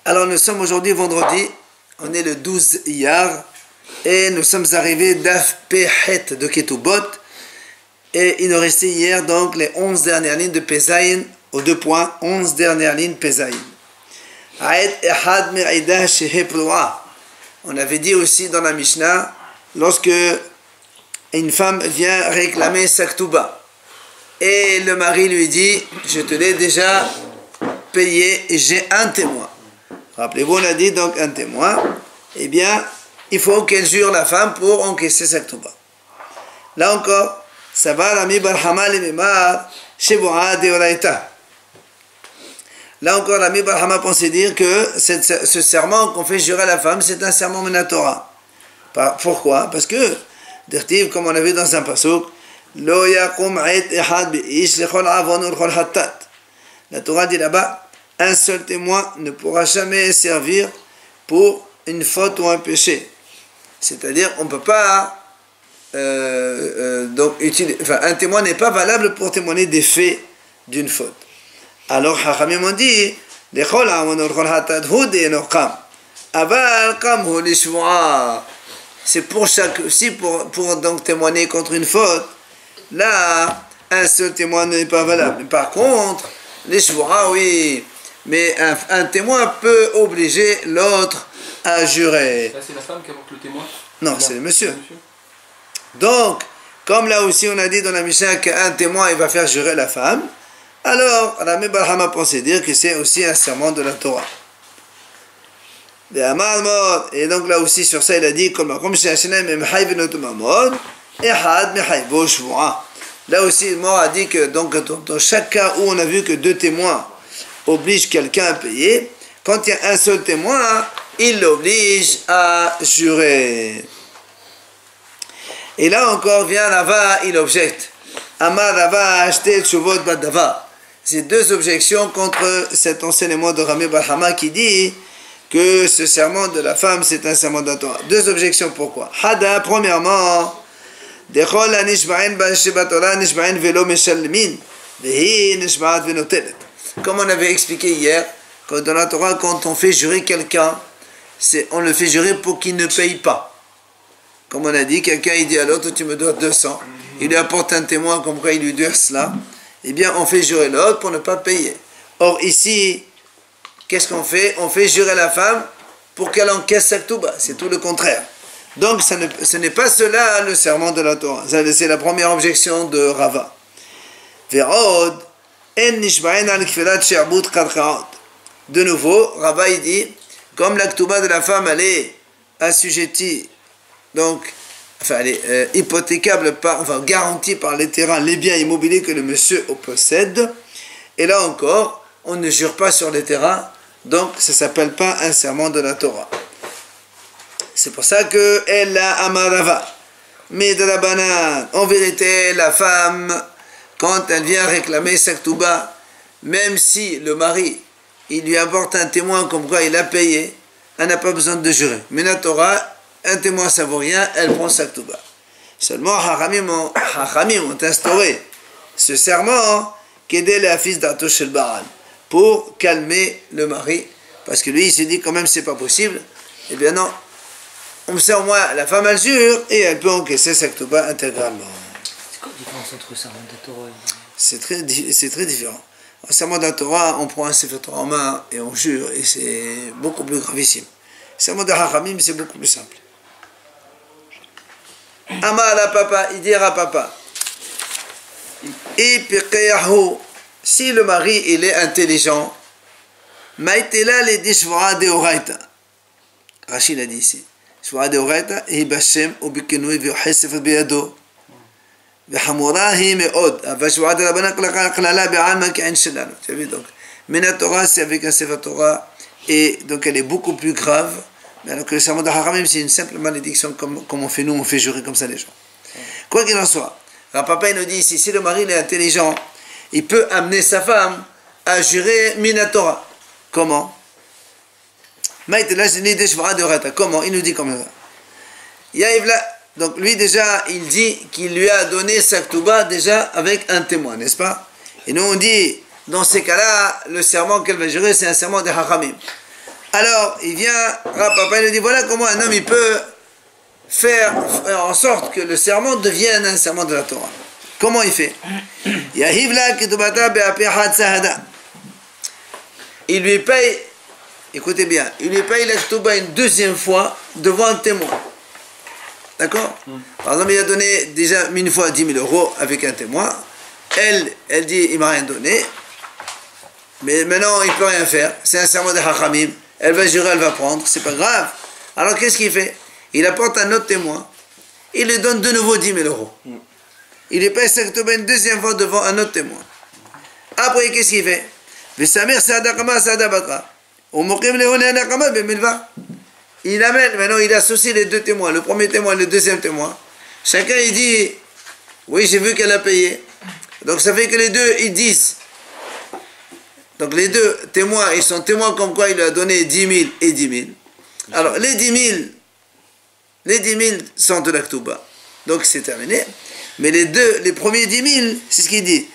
Alors nous sommes aujourd'hui vendredi, on est le 12 Iyar et nous sommes arrivés d'Af Pehet de Ketubot et il nous restait hier donc les 11 dernières lignes de Pesaïn aux 2 points, 11 dernières lignes Pesaïn. On avait dit aussi dans la Mishnah, lorsque une femme vient réclamer sa Ktuba et le mari lui dit je te l'ai déjà payé et j'ai un témoin. Rappelez-vous, on a dit donc un témoin, eh bien, il faut qu'elle jure la femme pour encaisser sa Ktuba. Là encore, ça va, l'ami Barhama l'imimar, Sheboa Deoraita. Là encore, l'ami Barhama pensait dire que ce serment qu'on fait jurer à la femme, c'est un serment Menatora. Pourquoi? Parce que, d'Irtiv, comme on a vu dans un pasuk, Lo yakum ait ehad bi'ish lechol avon ulchol hattat. La Torah dit là-bas, un seul témoin ne pourra jamais servir pour une faute ou un péché. C'est-à-dire, on ne peut pas un témoin n'est pas valable pour témoigner des faits d'une faute. Alors, Chachamim ont dit, c'est pour chaque, si pour donc témoigner contre une faute, là, un seul témoin n'est pas valable. Par contre, les shvo'a, oui, mais un témoin peut obliger l'autre à jurer. Là, c'est la femme qui invoque le témoin? Non, c'est le monsieur. Donc, comme là aussi on a dit dans la Mishnah qu'un témoin il va faire jurer la femme, alors Rami Barhama pensait dire que c'est aussi un serment de la Torah. Et donc là aussi sur ça il a dit là aussi le mort a dit que donc, dans chaque cas où on a vu que 2 témoins obligent quelqu'un à payer, quand il y a un seul témoin, il l'oblige à jurer. Et là encore vient Rava, il objecte. Amar Rava a acheté le Shuvot Badava. C'est 2 objections contre cet enseignement de Rami Barhama qui dit que ce serment de la femme c'est un serment de la Torah. 2 objections pourquoi? Hada, premièrement, Dechol anishba'in ba'shebat Torah nishba'in velo meshalmin vehi nishba'at venotelet. Comme on avait expliqué hier, que dans la Torah, quand on fait jurer quelqu'un, on le fait jurer pour qu'il ne paye pas. Comme on a dit, quelqu'un il dit à l'autre, tu me dois 200. Il lui apporte un témoin comme quoi il lui doit cela. Eh bien, on fait jurer l'autre pour ne pas payer. Or, ici, qu'est-ce qu'on fait? On fait jurer la femme pour qu'elle encaisse sa Ktuba. C'est tout le contraire. Donc, ce n'est pas cela le serment de la Torah. C'est la première objection de Rava. Ve'od, en nishba'en al kfilat she'abut karkaot. De nouveau, Rava il dit, comme la Ktuba de la femme, elle est assujettie, donc, enfin, elle est hypothécable, garantie par les terrains, les biens immobiliers que le monsieur possède. Et là encore, on ne jure pas sur les terrains, donc ça ne s'appelle pas un serment de la Torah. C'est pour ça que elle a amarava. Mais de la banane, en vérité, la femme, quand elle vient réclamer sa Ktuba, même si le mari, il lui apporte un témoin comme quoi il a payé, elle n'a pas besoin de jurer. Mais la Torah, un témoin ça vaut rien, elle prend sa Ktuba. Seulement, Hachamim ont instauré ce serment qu'aider la fils d'Ato Shel Baal pour calmer le mari, parce que lui il s'est dit quand même c'est pas possible. Eh bien non, on sait au moins la femme elle jure et elle peut encaisser sa Ktuba intégralement. C'est quoi la différence entre le serment de la Torah et c'est très différent. Au serment de la Torah, on prend un Sefer Torah en main et on jure, et c'est beaucoup plus gravissime. Le serment de Hachamim, c'est beaucoup plus simple. Amar la papa, il dira papa. Si le mari il est intelligent, Maïtela les dit Shvara de Oraita. Rachid a dit ici. Shvara de Oraita, et Bashem, Ubikenoui, Viohesef Beado. וחמורה היא מאוד, אבל שבועת הרבנה כללה בעלמא כעין שלנו. Tu as vu donc, mais la Torah c'est avec un Sefer Torah et donc elle est beaucoup plus grave. Mais alors que le serment de Hachamim c'est une simple malédiction comme on fait nous, on fait jurer comme ça les gens. Quoi qu'il en soit, Papa il nous dit ici, si le mari il est intelligent, il peut amener sa femme à jurer mina Torah. Comment? Comment? Il nous dit comme ça. Donc lui déjà, il dit qu'il lui a donné sa Ktuba déjà avec un témoin, n'est-ce pas? Et nous on dit, dans ces cas-là, le serment qu'elle va jurer, c'est un serment de Hachamim. Alors, il vient, papa il lui dit, voilà comment un homme il peut faire en sorte que le serment devienne un serment de la Torah. Comment il fait? Il lui paye, écoutez bien, il lui paye la Ketouba une deuxième fois devant un témoin. D'accord? Par exemple, il a donné déjà une fois 10 000 euros avec un témoin. Elle dit, il m'a rien donné. Mais maintenant, il ne peut rien faire. C'est un serment de Hachamim. Elle va jurer, elle va prendre. C'est pas grave. Alors, qu'est-ce qu'il fait? Il apporte un autre témoin. Il lui donne de nouveau 10 000 euros. Il lui paye sa Ketouba une deuxième fois devant un autre témoin. Après, qu'est-ce qu'il fait? Il amène, maintenant il associe les deux témoins, le premier témoin et le deuxième témoin. Chacun il dit, oui j'ai vu qu'elle a payé. Donc ça fait que les deux ils disent. Donc les deux témoins, ils sont témoins comme quoi il lui a donné 10 000 et 10 000. Alors les 10 000 sont de la Ketouba. Donc c'est terminé. Mais les premiers 10 000, c'est ce qu'il dit.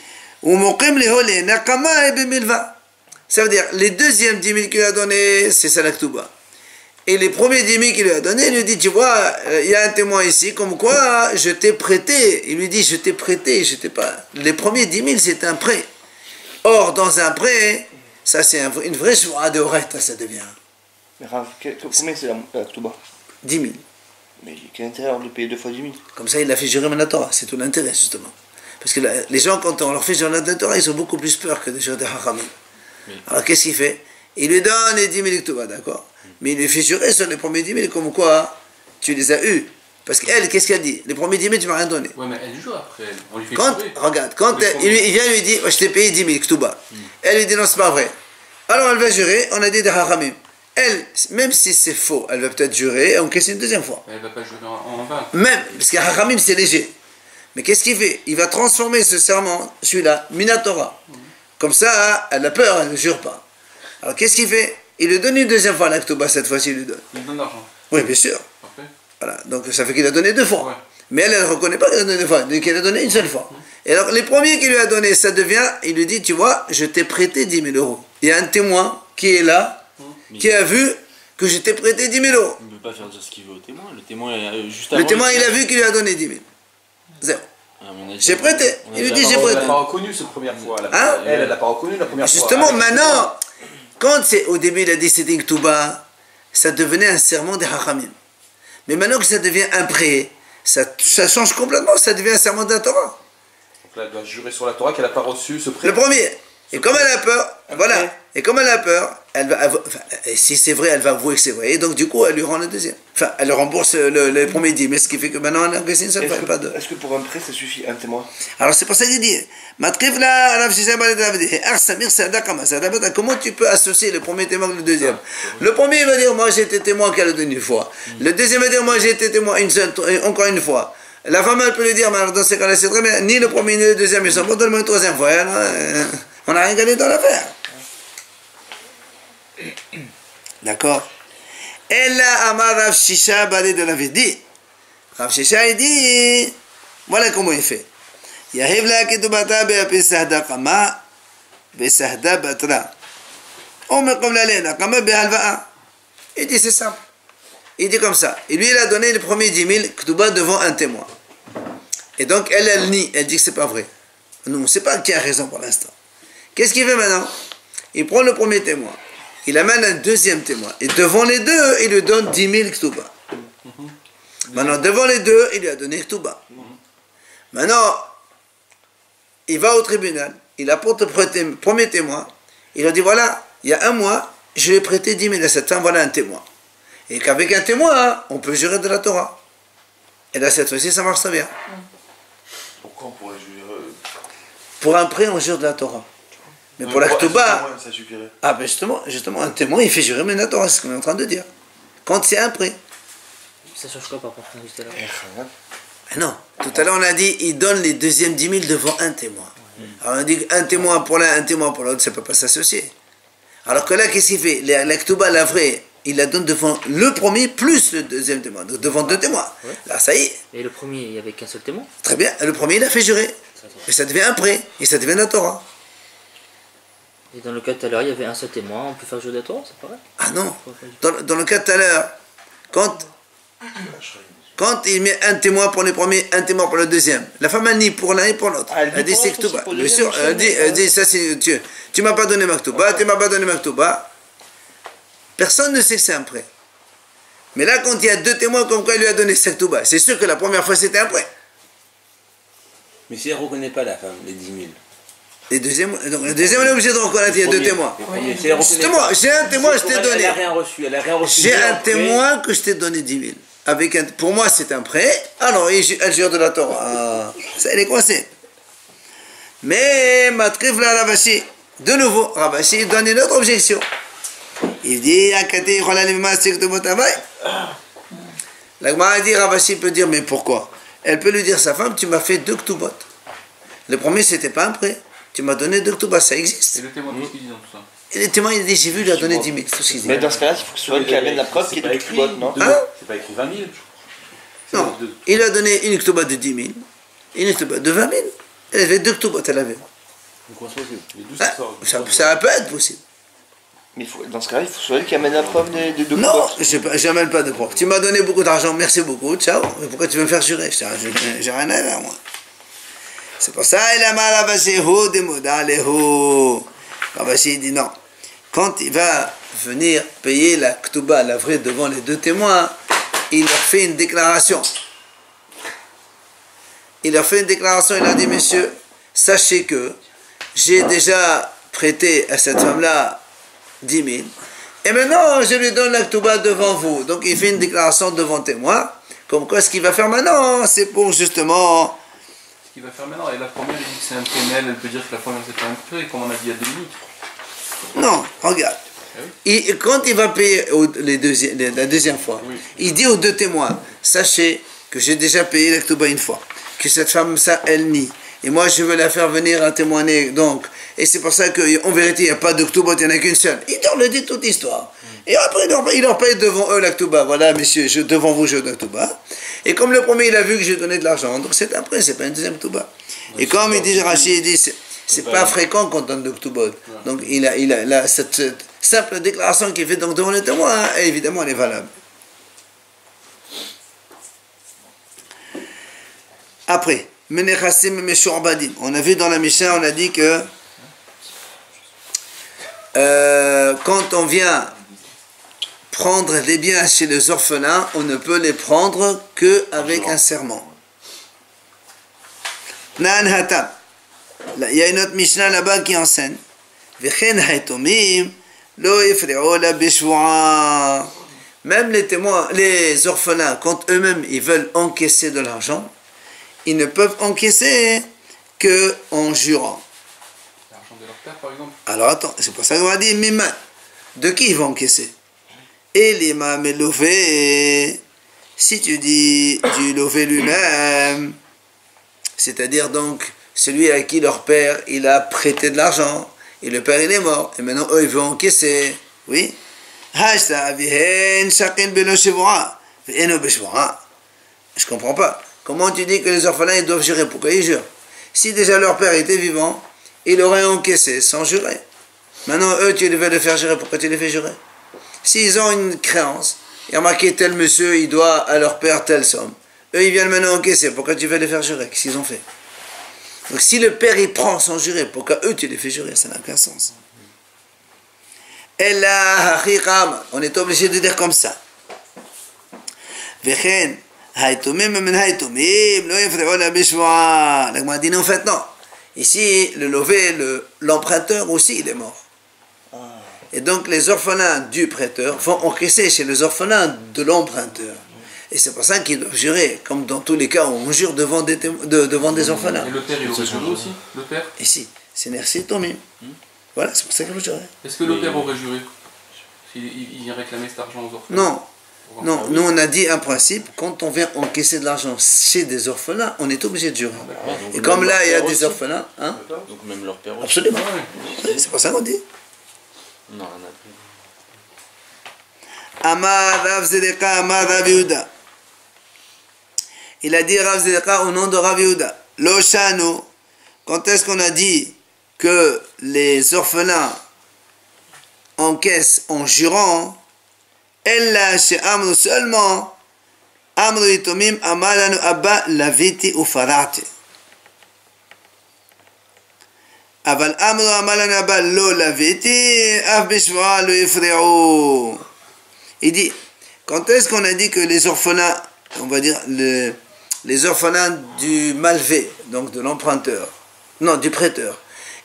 Ça veut dire, les deuxièmes 10 000 qu'il a donné, c'est ça la Ketouba. Et les premiers 10 000 qu'il lui a donné, il lui dit, tu vois, il y a un témoin ici, comme quoi je t'ai prêté. Il lui dit, je t'ai prêté, je t'ai pas. Les premiers 10 000, c'est un prêt. Or, dans un prêt, ça c'est une vraie choix de Horeta, ça devient. Mais Rav, combien c'est la Ketouba? 10 000. Mais quel intérêt de payer 2 fois 10 000? Comme ça, il a fait jurer la Torah, c'est tout l'intérêt, justement. Parce que les gens, quand on leur fait jurer la Torah, ils ont beaucoup plus peur que de jurer des Hachamim. Alors, qu'est-ce qu'il fait? Il lui donne les 10 000 Ketouba, d'accord? Mais il lui fait jurer sur les premiers 10 000, comme quoi tu les as eus. Parce qu'elle, qu'est-ce qu'elle dit? Les premiers 10 000, tu m'as rien donné. Ouais, mais elle joue après. On lui fait regarde, quand il vient lui dit, je t'ai payé 10 000 Ketouba. Elle lui dit, non, c'est pas vrai. Alors elle va jurer, on a dit des Hachamim. Elle, même si c'est faux, elle va peut-être jurer et encaisser une deuxième fois. Elle va pas jurer en vain. Même, parce que Hachamim, c'est léger. Mais qu'est-ce qu'il fait? Il va transformer ce serment, celui-là, Minatora. Comme ça, elle a peur, elle ne jure pas. Alors qu'est-ce qu'il fait? Il lui donne une deuxième fois la Ketouba, cette fois-ci, il lui donne. Il donne l'argent. Oui, bien sûr. Parfait. Voilà, donc ça fait qu'il a donné 2 fois. Ouais. Mais elle ne reconnaît pas qu'il a donné 2 fois, donc il a donné une seule fois. Et alors, les premiers qu'il lui a donné, ça devient, il lui dit, tu vois, je t'ai prêté 10 000 euros. Il y a un témoin qui est là, qui a vu que je t'ai prêté 10 000 euros. Il ne peut pas faire dire ce qu'il veut au témoin. Le témoin, juste avant, le témoin, il a vu qu'il lui a donné 10 000. Zéro. J'ai prêté. Il lui dit, j'ai prêté. Elle n'a pas reconnu cette première fois. Hein? Elle n'a pas reconnu la première fois. Justement, maintenant, quand au début il a dit c'était une Ketouba, ça devenait un serment des Hachamim. Mais maintenant que ça devient un prêt, ça change complètement, ça devient un serment de la Torah. Donc là, elle doit jurer sur la Torah qu'elle n'a pas reçu ce prêt. Le premier. Et comme elle a peur, voilà. Et comme elle a peur, elle va, si c'est vrai, elle va avouer que c'est vrai. Et donc du coup, elle lui rend le deuxième. Enfin, elle rembourse le premier 10, mais ce qui fait que maintenant, elle a encaissé une seule fois. Est-ce que pour un prêt, ça suffit un témoin? Alors c'est pour ça qu'il dit, comment tu peux associer le premier témoin et le deuxième? Le premier va dire, moi j'ai été témoin qu'elle a donné une fois. Le deuxième va dire, moi j'ai été témoin encore une fois. La femme, elle peut lui dire, mais alors dans ces cas-là, c'est très bien, ni le premier ni le deuxième, ils sont bons, donne-moi une troisième fois. On n'a rien gagné dans l'affaire. D'accord? Ella Amar Rav Shisha Balé de l'avait dit. Rav Shisha, il dit, voilà comment il fait. Yahiv la ketubata be'api sahda kama be'sahda batra. On me comme la laine, kama be'alva'a. Il dit, c'est simple. Il dit comme ça. Et lui, il a donné les premiers 10 000 ketubas devant un témoin. Et donc, elle nie. Elle dit que c'est pas vrai. Nous, on ne sait pas qui a raison pour l'instant. Qu'est-ce qu'il fait maintenant? Il prend le premier témoin. Il amène un deuxième témoin. Et devant les deux, il lui donne 10 000 ketubas. Maintenant, devant les deux, il lui a donné ketubas. Maintenant, il va au tribunal. Il apporte le premier témoin. Il leur dit, voilà, il y a un mois, je lui ai prêté 10 000 à cette femme, voilà un témoin. Et qu'avec un témoin, on peut jurer de la Torah. Et là, cette fois-ci, ça marche très bien. Pourquoi on pourrait jurer? Pour un prêt, on jure de la Torah. Mais pour la Ketouba, ça suffirait. Ah ben justement, un témoin, il fait jurer mais la Torah, c'est ce qu'on est en train de dire. Quand c'est un prêt. Ça change quoi par contre juste là? Non, tout à l'heure on a dit, il donne les deuxièmes 10 000 devant un témoin. Alors on a dit un témoin pour l'un, un témoin pour l'autre, ça ne peut pas s'associer. Alors que là, qu'est-ce qu'il fait? La Ketouba, la vraie, il la donne devant le premier plus le deuxième témoin, donc devant 2 témoins. Ouais. Là, ça y est. Et le premier, il n'y avait qu'un seul témoin? Très bien, le premier, il a fait jurer. Et ça devient un prêt, et ça devient la Torah. Et dans le cas de tout à l'heure, il y avait un seul témoin, on peut faire jurer la Torah, c'est pareil. Ah non, dans le cas de tout à l'heure, quand il met un témoin pour le premier, un témoin pour le deuxième, la femme a ni pour l'un ni pour l'autre. Elle dit c'est Ketouba. Bien sûr, elle dit ça c'est tu m'as pas donné ma Ketouba, tu m'as pas donné ma Ketouba. Personne ne sait que c'est un prêt. Mais là, quand il y a deux témoins comme quoi il lui a donné sa Ketouba, c'est sûr que la première fois c'était un prêt. Mais si elle ne reconnaît pas la femme, les 10 000. Les deuxièmes, donc le deuxième, on est obligé de reconnaître, il y a deux témoins. Justement, j'ai un témoin, je t'ai donné. Elle n'a rien reçu, elle a rien reçu. J'ai un témoin que je t'ai donné 10 000. Pour moi, c'est un prêt. Alors, elle jure de la Torah. Ça, elle est coincée. Mais, Matrif la Ravashi, de nouveau, Ravashi donne une autre objection. Il dit, la Gemara dit, Ravashi peut dire, mais pourquoi? Elle peut lui dire, sa femme, tu m'as fait 2 ktubot. Le premier, c'était pas un prêt. Tu m'as donné 2 ktubot, ça existe. Et le témoin, qu'est-ce qu'il dit dans tout ça? Et le témoin, il dit, j'ai vu, il lui a donné 10 000. Tout ce qu'il dit. Mais dans ce cas-là, il faut que ce soit elle qui amène la preuve qui est de ktubot, non? C'est pas écrit 20 000. Non, il lui a donné une ktubot de 10 000, une ktubot de 20 000. Elle avait 2 ktubot, elle avait. Ça peut être possible. Mais dans ce cas-là, il faut que ce soit elle qui amène la preuve des 2 ktubot. Non, je n'amène pas de preuve. Tu m'as donné beaucoup d'argent, merci beaucoup, ciao. Mais pourquoi tu veux me faire jurer? J'ai rien à faire, moi. C'est pour ça, il a mal à Basého, des modaleho. Ravashi dit non. Quand il va venir payer la Ketouba, la vraie, devant les deux témoins, il leur fait une déclaration. Il leur fait une déclaration, il leur dit, messieurs, sachez que j'ai déjà prêté à cette femme-là 10 000, et maintenant je lui donne la Ketouba devant vous. Donc il fait une déclaration devant témoin, comme quoi ce qu'il va faire maintenant, c'est pour justement... Ce qu'il va faire maintenant, et la première, il dit que c'est un prémel, elle peut dire que la première c'est pas un prêt, comme on a dit il y a 2 minutes. Non, regarde. Et quand il va payer la deuxième fois, il dit aux deux témoins, sachez que j'ai déjà payé la Ketouba une fois, que cette femme, ça, elle nie. Et moi, je veux la faire venir à témoigner, donc. Et c'est pour ça qu'en vérité, il n'y a pas de Ketouba, il n'y en a qu'une seule. Il leur le dit toute l'histoire. Et après, il leur paye devant eux la Ketouba. Voilà, messieurs, devant vous, je donne la Ketouba. Et comme le premier, il a vu que j'ai donné de l'argent, donc c'est un prêt, c'est pas une deuxième Ketouba. Et comme il dit, Rachid, il dit, c'est pas fréquent qu'on donne de Ketubot. Donc il a cette simple déclaration qu'il fait donc devant les témoins, et évidemment elle est valable. Après, Menechassim Meshurbadim. On a vu dans la Mishnah, on a dit que quand on vient prendre les biens chez les orphelins, on ne peut les prendre qu'avec un serment. Nan Hatam. Il y a une autre Mishnah là-bas qui enseigne. Même les témoins, les orphelins, quand eux-mêmes ils veulent encaisser de l'argent, ils ne peuvent encaisser qu'en jurant. L'argent de leur père, par exemple. Alors attends, c'est pour ça qu'on va dire Miman. De qui ils vont encaisser? Et l'imam est lové. Si tu dis du lové lui-même, c'est-à-dire donc celui à qui leur père il a prêté de l'argent, et le père il est mort, et maintenant eux ils vont encaisser, oui. Je comprends pas. Comment tu dis que les orphelins ils doivent jurer? Pourquoi ils jurent? Si déjà leur père était vivant, il aurait encaissé sans jurer. Maintenant eux tu veux les faire jurer, pourquoi tu les fais jurer? S'ils ont une créance, il y a marqué tel monsieur il doit à leur père telle somme, eux ils viennent maintenant encaisser, pourquoi tu veux les faire jurer? Qu'est-ce qu'ils ont fait? Donc si le père il prend sans jurer, pourquoi eux tu les fais jurer? Ça n'a aucun sens. Et là, on est obligé de dire comme ça. La Gemara dit non, en fait non. Ici, le lové, l'emprunteur aussi il est mort. Et donc les orphelins du prêteur vont encaisser chez les orphelins de l'emprunteur. Et c'est pour ça qu'ils doivent jurer, comme dans tous les cas où on jure devant des orphelins. Et le père, il aurait juré aussi, le père? Ici, c'est Nersi Tomim. Voilà, c'est pour ça qu'il faut jurer. Est-ce que le père aurait juré s'il vient réclamer cet argent aux orphelins? Non, nous on a dit un principe, quand on vient encaisser de l'argent chez des orphelins, on est obligé de jurer. Et comme là il y a des orphelins, hein? Donc même leur père aussi. Absolument. C'est pour ça qu'on dit. Non, on a plus. Amar Rav Zedeka, Amar Rav Yehuda. Il a dit Rav Zedeka au nom de Rav Yehuda. Lo Shano, quand est-ce qu'on a dit que les orphelins encaisse en jurant, Ella chez Amru seulement, Amru itomim amalanu abba laviti ou farate. Aval Amru amalanu abba lo laviti, af bishwa lo ifri'u. Il dit, quand est-ce qu'on a dit que les orphelins, on va dire les orphelins du malvé, donc de l'emprunteur, non, du prêteur,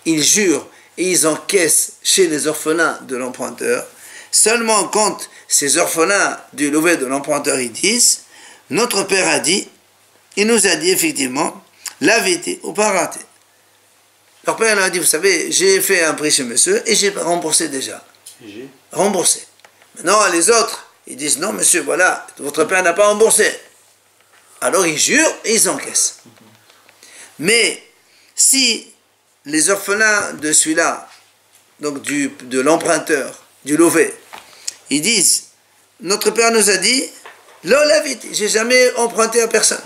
ils jurent et ils encaissent chez les orphelins de l'emprunteur, seulement quand ces orphelins du levé de l'emprunteur ils disent, notre père a dit, il nous a dit effectivement, la vérité ou pas raté. Leur père leur a dit, vous savez, j'ai fait un prix chez monsieur et j'ai remboursé déjà. Remboursé. Maintenant les autres, ils disent, non monsieur, voilà, votre père n'a pas remboursé. Alors ils jurent et ils encaissent. Mais si les orphelins de celui-là, donc de l'emprunteur, du levé, ils disent, notre père nous a dit, la vite, j'ai jamais emprunté à personne.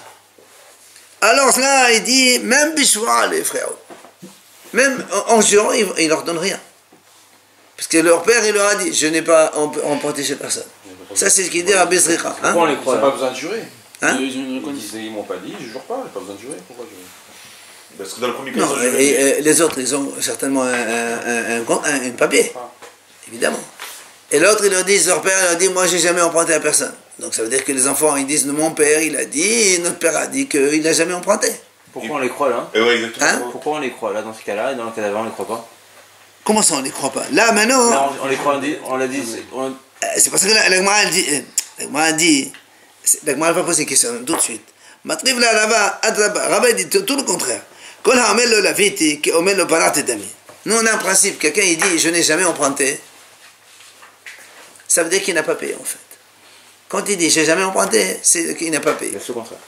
Alors là, il dit, même Bishwa, les frères, même en jurant, il leur donne rien. Parce que leur père, il leur a dit, je n'ai pas emprunté chez personne. Ça, c'est ce qu'il dit à Bezricha. Pourquoi on les croit? Ils n'ont pas besoin de jurer. Hein? Ils m'ont pas dit, je jure pas, j'ai pas besoin de jurer. Pourquoi jurer? Parce que dans le premier cas, non, les autres, ils ont certainement un papier, évidemment. Et l'autre, il leur dit, leur père, il leur dit, moi, j'ai jamais emprunté à personne. Donc ça veut dire que les enfants, ils disent, mon père, il a dit, notre père a dit qu'il n'a jamais emprunté. Pourquoi on les croit là? Ouais, exactement. Hein? Pourquoi on les croit là dans ce cas-là et dans le cas d'avant on les croit pas? Comment ça, on ne les croit pas? Là, maintenant... Là, on les croit, on l'a dit... C'est parce que l'Agmara dit... L'Agmara va poser une question tout de suite. Matriv la Rava dit tout le contraire. Nous, on a un principe, quelqu'un il dit je n'ai jamais emprunté, ça veut dire qu'il n'a pas payé en fait. Quand il dit j'ai jamais emprunté, c'est qu'il n'a pas payé. C'est le contraire.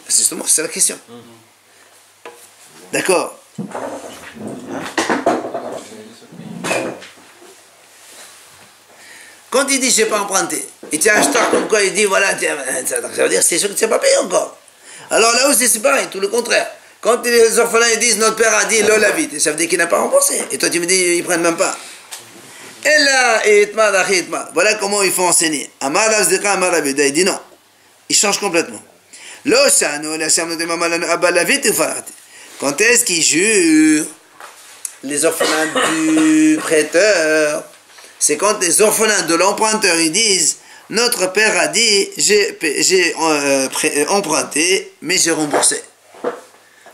Justement, c'est la question. D'accord. Quand il dit j'ai pas emprunté, il tient un shtar comme quoi il dit voilà, ça veut dire c'est sûr que tu n'as pas payé encore. Alors là aussi c'est pareil, tout le contraire. Quand les orphelins ils disent notre père a dit la vite, ça veut dire qu'il n'a pas remboursé. Et toi tu me dis ils prennent même pas. Et là, voilà comment il faut enseigner. Il dit non. Il change complètement. Quand est-ce qu'il jure les orphelins du prêteur? C'est quand les orphelins de l'emprunteur ils disent notre père a dit j'ai emprunté mais j'ai remboursé.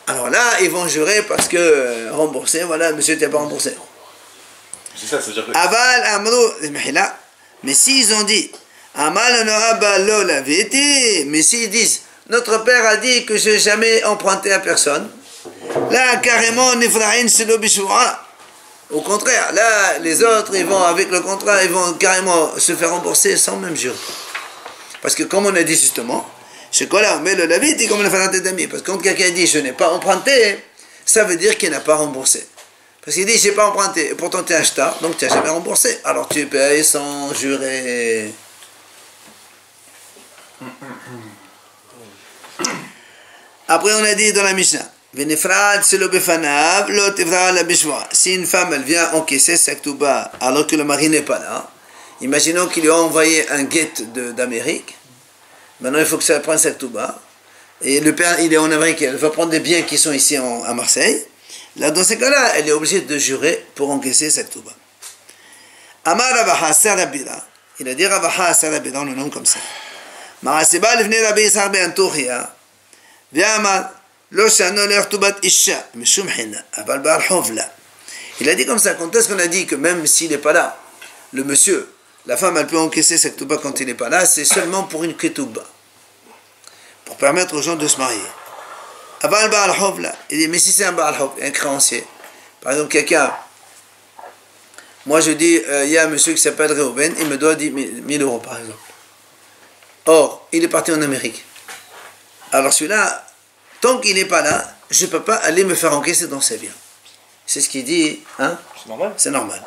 Alors là, ils vont jurer parce que remboursé, voilà, monsieur, tu n'as pas remboursé. C'est ça, c'est-à-dire que... Aval, Amrou, mais s'ils ont dit, Amal, mais s'ils disent, notre père a dit que je n'ai jamais emprunté à personne, là, carrément, Nifra'in, c'est l'obishura. Au contraire, là, les autres, ils vont, avec le contrat, ils vont carrément se faire rembourser sans même jurer. Parce que, comme on a dit justement, c'est quoi là, mais le David dit comme le fanate d'amis. Parce que quand quelqu'un dit je n'ai pas emprunté, ça veut dire qu'il n'a pas remboursé. Parce qu'il dit j'ai pas emprunté, et pourtant tu es un shtar, donc tu n'as jamais remboursé. Alors tu payes sans jurer. Après on a dit dans la Mishnah, si une femme elle vient encaisser sa ktouba alors que le mari n'est pas là, imaginons qu'il lui a envoyé un guet d'Amérique. Maintenant, il faut que ça prenne sa ktouba. Et le père, il est en Amérique, il va prendre des biens qui sont ici à Marseille. Là, dans ces cas-là, elle est obligée de jurer pour encaisser sa ktouba. Amar Ravaha Sarabira. Il a dit Ravaha Sarabira, on le nomme comme ça. Maraseba levne Rabbi Yisar ben Touria. Viamar, lo shano le ktoubat isha, mishum hina, aval bar hovla. Il a dit comme ça, quand est-ce qu'on a dit que même s'il n'est pas là, le monsieur, la femme, elle peut encaisser sa ktouba quand il n'est pas là, c'est seulement pour une ketouba. Pour permettre aux gens de se marier. Aval Baal Hov, là, il dit, mais si c'est un Baal Hov, un créancier, par exemple, quelqu'un, moi je dis, il y a un monsieur qui s'appelle Reuven, il me doit 10 000 euros, par exemple. Or, il est parti en Amérique. Alors celui-là, tant qu'il n'est pas là, je ne peux pas aller me faire encaisser dans ses biens. C'est ce qu'il dit, hein? C'est normal. C'est normal.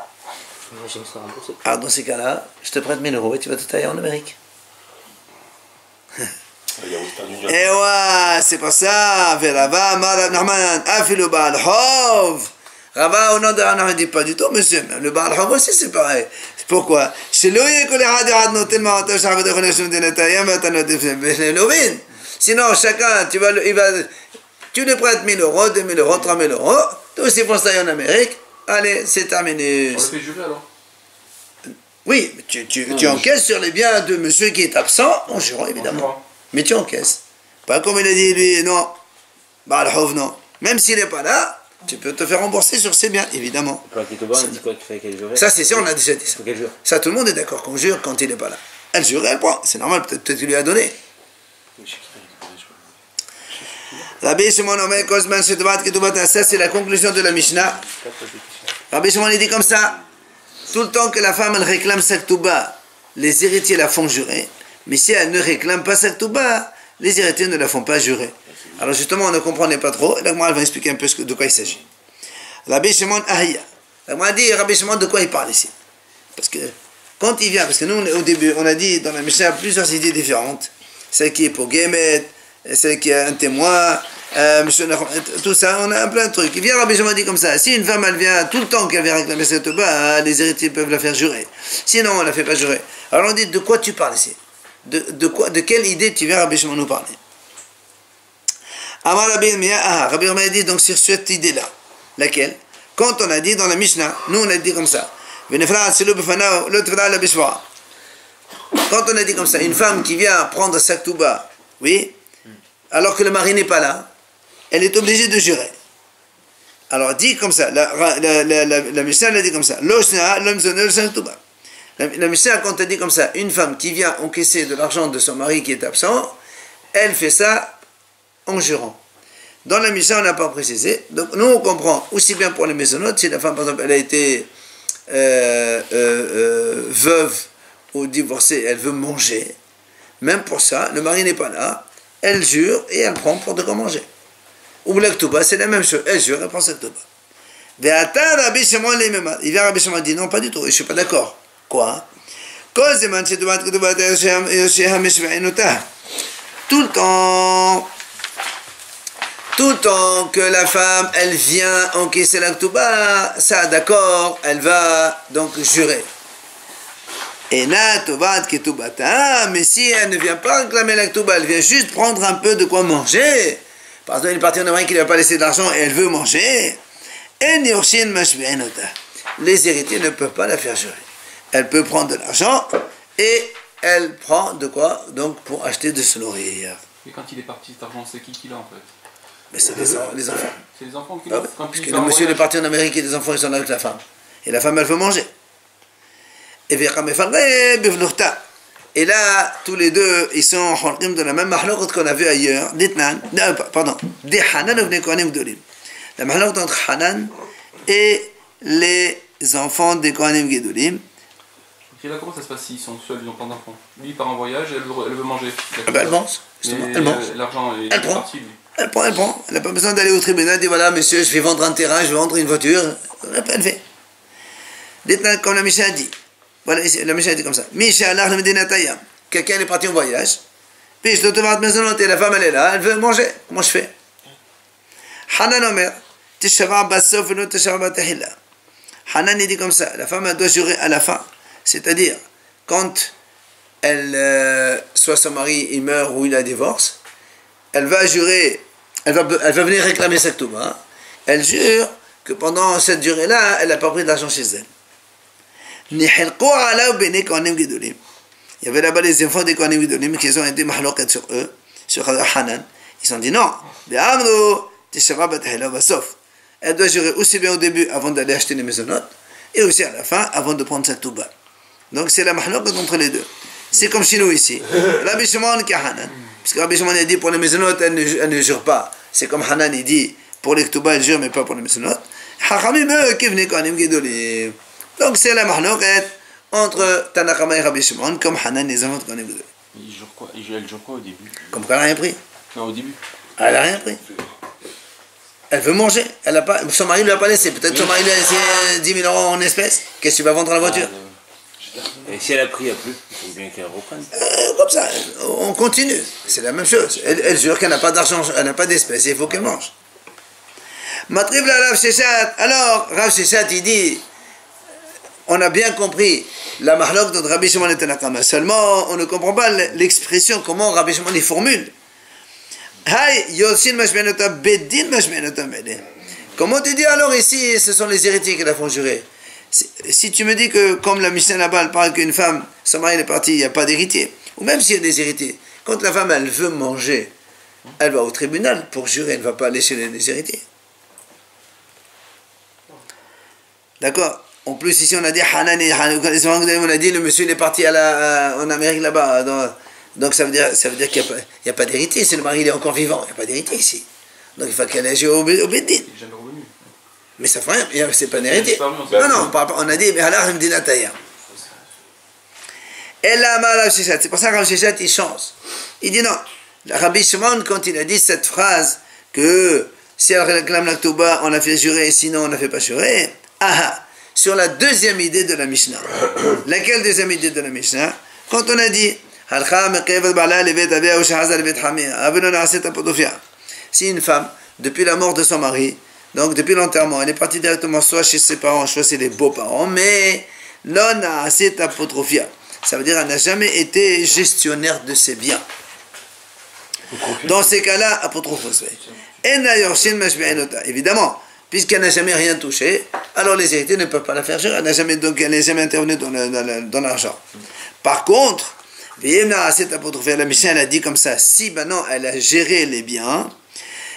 J'imagine que ça remboursé. Alors dans ces cas-là, je te prête 1000 euros et tu vas te tailler en Amérique. Et ouais, c'est pas ça. Rava au nom de Hana, il dit pas du tout, monsieur. Le Baal Hava aussi, c'est pareil. Pourquoi? Sinon, chacun, tu lui prêtes 1000 euros, 2000 euros, 3000 euros, tous ils font ça en Amérique, allez, c'est terminé. On le fait jurer alors? Oui, tu encaisses sur les biens de monsieur qui est absent, en jurant évidemment. Mais tu encaisses. Pas comme il a dit lui, non. Baal Hov, non. Même s'il n'est pas là, tu peux te faire rembourser sur ses biens, évidemment. Ça, c'est sûr, on a déjà dit ça. Ça, tout le monde est d'accord qu'on jure quand il n'est pas là. Elle jure, elle prend. C'est normal, peut-être qu'il lui a donné. Rabbi Shimon Omer Kozman Shetobat Ketubata, ça c'est la conclusion de la Mishnah. Rabbi Shimon il dit comme ça, tout le temps que la femme elle réclame sa Ketouba, les héritiers la font jurer, mais si elle ne réclame pas sa Ketouba, les héritiers ne la font pas jurer. Alors justement on ne comprenait pas trop, et donc moi elle va expliquer un peu de quoi il s'agit. Rabbi Shimon Ahia, elle dit Rabbi Shimon de quoi il parle ici? Parce que quand il vient, parce que nous au début on a dit dans la Mishnah plusieurs idées différentes, celle qui est pour Gemet, celle qui a un témoin, tout ça, on a plein de trucs. Il vient Rabbi Shimon dit comme ça, si une femme elle vient tout le temps qu'elle vient réclamer cette Ketouba, les héritiers peuvent la faire jurer. Sinon on ne la fait pas jurer. Alors on dit de quoi tu parles ici? De quelle idée tu viens Rabbi Shimon nous parler? Amar Rabbi Meir, Rabbi Meir dit donc sur cette idée-là. Laquelle? Quand on a dit dans la Mishnah, nous on a dit comme ça. Quand on a dit comme ça, une femme qui vient prendre sa Ketouba, oui, alors que le mari n'est pas là, elle est obligée de jurer. Alors dit comme ça, la Mishnah l'a dit comme ça. La Mishnah, quand elle dit comme ça, une femme qui vient encaisser de l'argent de son mari qui est absent, elle fait ça en jurant. Dans la Mishnah, on n'a pas précisé. Donc nous, on comprend aussi bien pour les maisonnotes, si la femme, par exemple, elle a été veuve ou divorcée, elle veut manger, même pour ça, le mari n'est pas là, elle jure et elle prend pour de quoi manger. Ou la Ketouba, c'est la même chose, elle jure, elle prend sa Ketouba. Il vient Rabbi Shimon dit non, pas du tout, je ne suis pas d'accord. Quoi? Tout le temps que la femme, elle vient encaisser la Ketouba, ça d'accord, elle va donc jurer. Et mais si elle ne vient pas réclamer la Ketouba, elle vient juste prendre un peu de quoi manger. Par exemple, une partie en Amérique qui ne lui a pas laissé d'argent et elle veut manger. Les héritiers ne peuvent pas la faire jurer. Elle peut prendre de l'argent et elle prend de quoi donc pour acheter de se nourrir. Et quand il est parti, cet argent, c'est qui l'a en fait? Mais c'est les enfants. C'est les enfants qui l'ont. Parce que le monsieur est parti en Amérique et les enfants ils sont là avec la femme. Et la femme elle veut manger. Et là, tous les deux, ils sont de la même mahlok qu'on a vu ailleurs. Pardon. La mahlok entre Hanan et les enfants des Kohanim Gedolim. Et là, comment ça se passe s'ils sont seuls, ils n'ont pas d'enfants? Lui, il part en voyage, elle veut manger. Elle mange, justement. Elle mange. L'argent est parti, lui. Elle prend. Elle n'a pas besoin d'aller au tribunal et dire voilà, monsieur, je vais vendre un terrain, je vais vendre une voiture. Elle fait. Comme la Mishnah dit. Voilà, la Mishnah dit comme ça. Quelqu'un est parti en voyage. Puis je te vends maison et la femme elle est là, elle veut manger. Comment je fais? Hanan Omer. Hanan il dit comme ça. La femme elle doit jurer à la fin. C'est-à-dire, quand soit son mari il meurt ou il a divorce, elle va jurer, elle va venir réclamer sa Ketouba. Elle jure que pendant cette durée-là, elle n'a pas pris d'argent chez elle. Il y avait là-bas les enfants des Kohanim Gedolim qui ont été mahloket sur eux, sur Hanan. Ils ont dit non, elle doit jurer aussi bien au début avant d'aller acheter les maisonnotes et aussi à la fin avant de prendre sa Ketouba. Donc c'est la mahloket entre les deux. C'est comme chez nous ici. Rabbi Shimon qui a Hanan. Parce que Rabbi Shimon a dit pour les maisonnotes, elle ne jure pas. C'est comme Hanan il dit pour les Ketouba, elle jure mais pas pour les maisonnotes. Chachamim eux qui venaient Kohanim Gedolim. Donc c'est la mahloket entre Tanakama et Rabbi Shimon comme Hanan les enfants de Kohanim Gedolim. Il jure quoi? Elle jure quoi au début? Comme qu'elle n'a rien pris. Non, au début. Elle n'a rien pris. Elle veut manger. Elle a pas, son mari ne lui a pas laissé. Peut-être son mari lui a laissé 10 000 euros en espèces. Qu'est-ce que tu vas vendre la voiture? Et si elle a pris, il n'y a plus, il faut bien qu'elle reprenne. Comme ça, on continue. C'est la même chose. Elle jure qu'elle n'a pas d'argent, elle n'a pas d'espèces, il faut qu'elle mange. Matrib la Rav Sheshat. Alors, Rav Sheshat, il dit, on a bien compris la mahlok de Rabbi Shimon et Tanakama. Seulement, on ne comprend pas l'expression, comment Rabbi Shimon y formule. Comment tu dis alors ici, ce sont les héritiers qui la font jurer? Si tu me dis que, comme la Mishnah là-bas, elle parle qu'une femme, son mari est parti, il n'y a pas d'héritier, ou même s'il y a des héritiers, quand la femme, elle veut manger, elle va au tribunal pour jurer, elle ne va pas aller chez les héritiers. D'accord? En plus, ici, on a dit, on a dit, le monsieur, il est parti en Amérique là-bas, donc ça veut dire qu'il n'y a pas d'héritier, si le mari, il est encore vivant, il n'y a pas d'héritier ici. Donc il faut qu'elle aille au Bédine. Mais ça fait rien, c'est pas un héritier. Non, on a dit, mais alors, il me dit la taille. Et là, c'est pour ça que Rav Sheshat, il change. Il dit non. Rabbi Shimon, quand il a dit cette phrase, que si elle réclame la Ktouba, on la fait jurer, sinon on ne la fait pas jurer, sur la deuxième idée de la Mishnah. Laquelle deuxième idée de la Mishnah? Quand on a dit, si une femme, depuis la mort de son mari, donc depuis l'enterrement, elle est partie directement soit chez ses parents, soit chez les beaux-parents, mais l'on a assez apotrophia. Ça veut dire qu'elle n'a jamais été gestionnaire de ses biens. Dans ces cas-là, apotrophos. Évidemment, puisqu'elle n'a jamais rien touché, alors les héritiers ne peuvent pas la faire jurer. Elle n'est jamais intervenue dans l'argent. Par contre, la Mishnah elle a dit comme ça, si maintenant elle a géré les biens,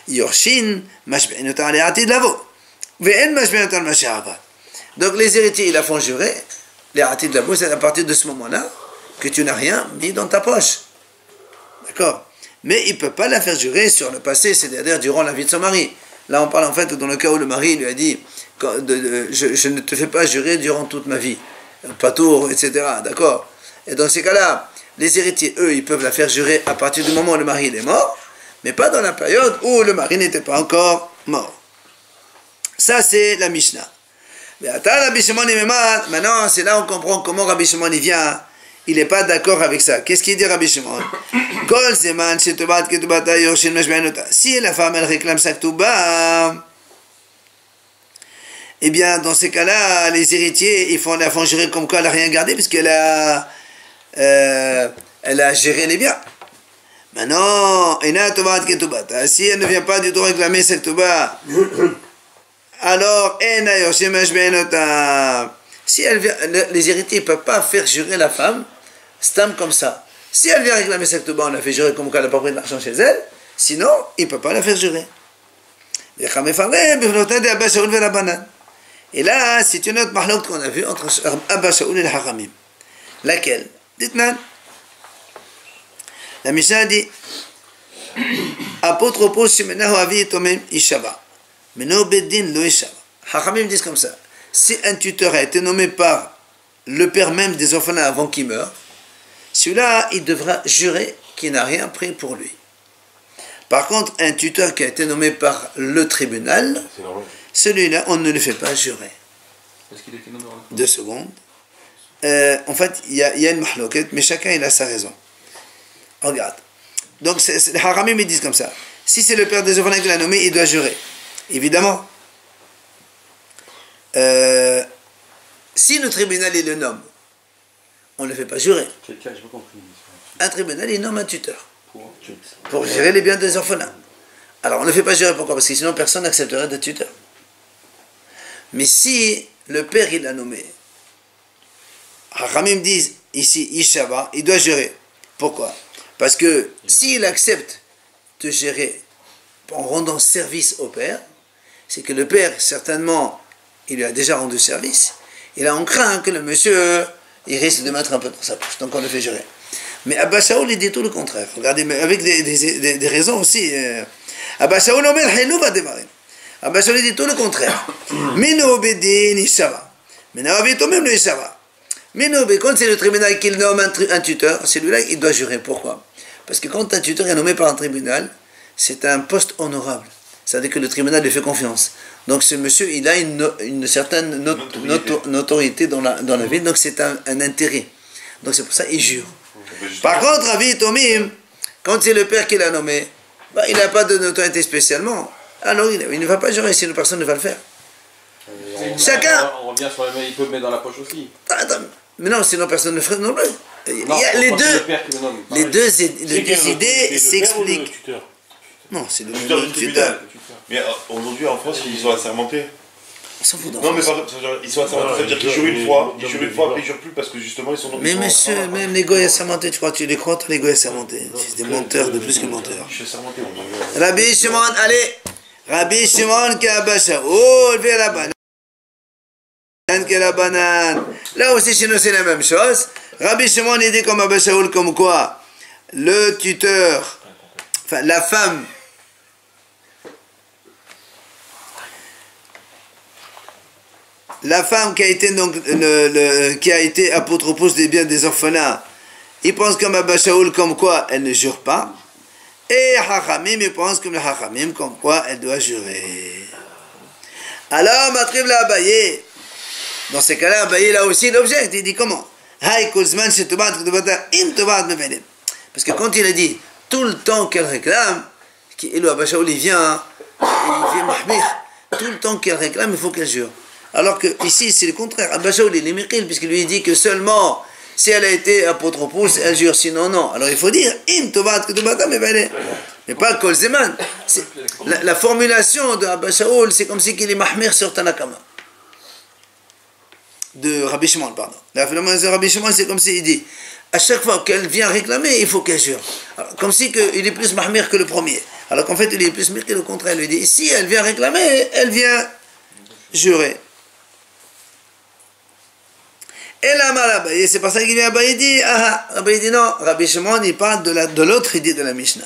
Yorshin, donc les héritiers, ils la font jurer, les Atid Lavo, c'est à partir de ce moment-là que tu n'as rien mis dans ta poche. D'accord? Mais il ne peut pas la faire jurer sur le passé, c'est-à-dire durant la vie de son mari. Là, on parle en fait dans le cas où le mari lui a dit je ne te fais pas jurer durant toute ma vie, patour, etc. D'accord? Et dans ces cas-là, les héritiers, eux, ils peuvent la faire jurer à partir du moment où le mari il est mort, mais pas dans la période où le mari n'était pas encore mort. Ça, c'est la Mishnah. Maintenant, c'est là où on comprend comment Rabbi Shimon vient. Il n'est pas d'accord avec ça. Qu'est-ce qu'il dit Rabbi Shimon? Si la femme, elle réclame sa Ktouba, eh bien, dans ces cas-là, les héritiers, la font jurer comme quoi elle n'a rien gardé, puisqu'elle elle a géré les biens. Maintenant, si elle ne vient pas du tout réclamer cette Ktouba, alors, si elle vient, les héritiers ne peuvent pas faire jurer la femme, stam comme ça. Si elle vient réclamer cette Ktouba, on la fait jurer comme qu'elle n'a pas pris de l'argent chez elle, sinon, il ne peut pas la faire jurer. Et là, c'est une autre mahlok qu'on a vue entre Abba Shaul et le Haramim. Laquelle? Dites-moi. La Mishnah dit Apotropos Shimenahu Avi Tomem Ishava. Mais nos Beddin lo Ishava. Hachamim disent comme ça. Si un tuteur a été nommé par le père même des orphelins avant qu'il meure, celui-là, il devra jurer qu'il n'a rien pris pour lui. Par contre, un tuteur qui a été nommé par le tribunal, celui-là, on ne le fait pas jurer. Est-ce qu'il a été nommé par le 2 secondes. En fait, il y a une mahloket, mais chacun il a sa raison. Regarde. Donc, les haramim ils disent comme ça. Si c'est le père des orphelins qui l'a nommé, il doit jurer. Évidemment. Si le tribunal il le nomme, on ne le fait pas jurer. Un tribunal il nomme un tuteur pour gérer les biens des orphelins. Alors on ne le fait pas jurer, pourquoi? Parce que sinon personne n'accepterait d'être tuteur. Mais si le père il l'a nommé, Haramim disent ici Ishava, il doit jurer. Pourquoi? Parce que s'il accepte de gérer en rendant service au père, c'est que le père, certainement, il lui a déjà rendu service, et là on craint que le monsieur, il risque de mettre un peu dans sa poche, donc on le fait jurer. Mais Abba Shaul, il dit tout le contraire. Regardez, mais avec des raisons aussi. Abba Shaul, va démarrer. Abba Shaul, il dit tout le contraire. Mino bedin ishava. Mino avitomem le ishava. Mino be, quand c'est le tribunal qui nomme un tuteur, celui-là, il doit jurer. Pourquoi? Parce que quand un tuteur est nommé par un tribunal, c'est un poste honorable. C'est-à-dire que le tribunal lui fait confiance. Donc ce monsieur, il a une certaine notoriété dans la ville, donc c'est un intérêt. Donc c'est pour ça qu'il jure. Par contre, Avi Tomim, quand c'est le père qui l'a nommé, il n'a pas de notoriété spécialement. alors il ne va pas jurer, sinon personne ne va le faire. Chacun. On revient sur les mains, il peut le mettre dans la poche aussi. Attends, mais non, sinon personne ne le ferait non plus. Non, Les c'est deux, le père qui le nomme. les deux idées s'expliquent. tuteur. Non, c'est le Tuteur du tuteur. tribunal. Mais aujourd'hui, en France, ils sont assermentés. On s'en fout d'en Non, mais France. par exemple, ils sont assermentés, ça veut dire qu'ils jurent une fois, puis ils jurent plus parce que justement, ils sont... Mais monsieur, même les goyes assermentés, tu crois que tu les crois, les goyes assermentés? C'est des menteurs de plus que menteurs. Je suis assermenté, on dirait. Rabbi Shimon, allez. Rabbi Shimon qui a Bashaoul, vers la banane. Que la banane. Là aussi, chez nous, c'est la même chose. Rabbi Shimon, il dit comme Abba Shaoul, comme quoi le tuteur, enfin la femme, qui a été donc qui a été apotropos des biens des orphelins, il pense comme Abba Shaoul, comme quoi elle ne jure pas. Et Hachamim, il pense comme le Hachamim, comme quoi elle doit jurer. Alors, Matriv l'a Abaye. Dans ces cas-là, Abaye là aussi, l'objet, il dit comment? Parce que quand il a dit tout le temps qu'elle réclame, Abba Shaoul il vient mahmir, tout le temps qu'elle réclame, il faut qu'elle jure. Alors que ici, c'est le contraire. Abba Shaoul il est miqil, puisqu'il lui dit que seulement si elle a été apotropos, elle jure, sinon non. Alors il faut dire mais pas kol zeman. La formulation de Abba Shaoul, c'est comme si il est mahmir sur Tanakama. De Rabbi Shimon, pardon. La formulation de Rabbi Shimon, c'est comme s'il dit à chaque fois qu'elle vient réclamer, il faut qu'elle jure. Alors, comme si il est plus mahmir que le premier. Alors qu'en fait, il est plus mahmir que le contraire. Il lui dit si elle vient réclamer, elle vient jurer. Et là, Abaye, c'est pas ça qu'il vient Abaye dit. Abaye dit non. Rabbi Shimon, il parle de l'autre idée de la Mishnah.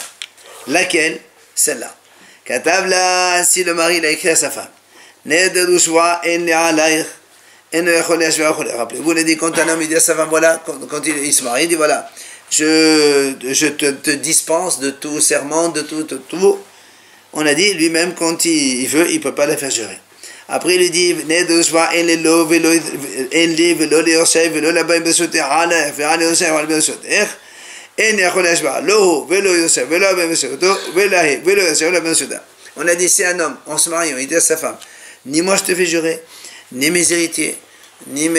Laquelle? Celle-là. Katavla, si le mari l'a écrit à sa femme. Rappelez-vous, il a dit quand un homme il dit à sa femme, voilà, quand il se marie, il dit voilà, je te dispense de tout serment, de tout. On a dit lui-même quand il veut, il ne peut pas la faire jurer. Après, il dit on a dit c'est un homme, on se marie, on dit à sa femme, ni moi je te fais jurer, ni mes héritiers, ni